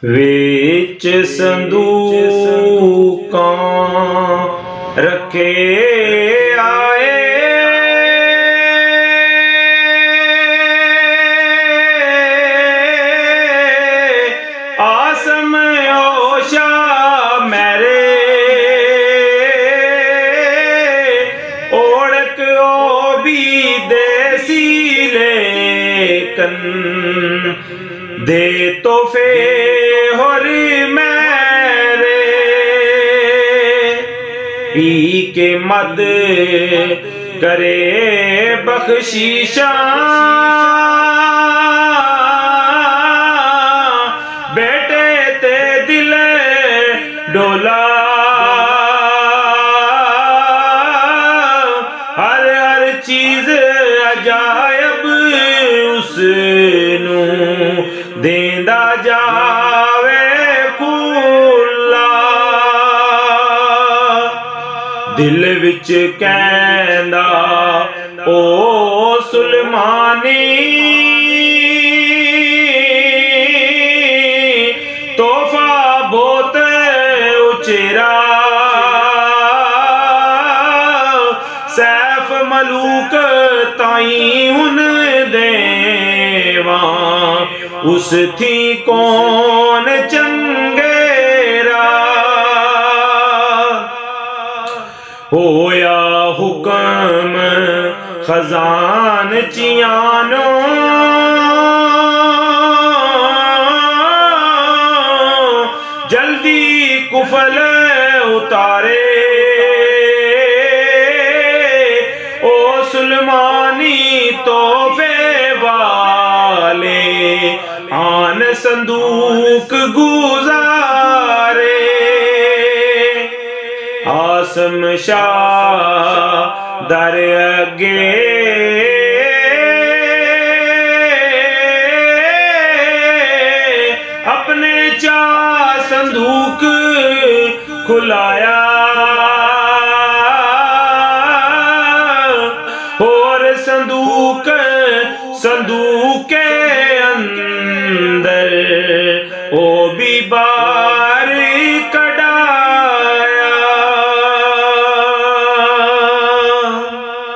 विच संदूकां रखे आए, आसम ओशा मेरे ओढ़क ओ भी देसी लेकन दे तोहफे होर मेरे पी के मद करे बख्शीशा, बेटे ते दिल डोला हर हर चीज अजायब उसनू देंदा जावे खुला। दिल विच कहंदा ओ सुलमानी, तोहफा बहुत उचेरा सैफ मलूक ताई हुन देवा, उस थी कौन चंगेरा। होया हुक्म खजान चियानो, जल्दी कुफल उतारे ओ सुलमानी तोहफे वाले, आन संदूक गुजारे। आसम शाह दर अगे अपने चा संदूक खुलाया,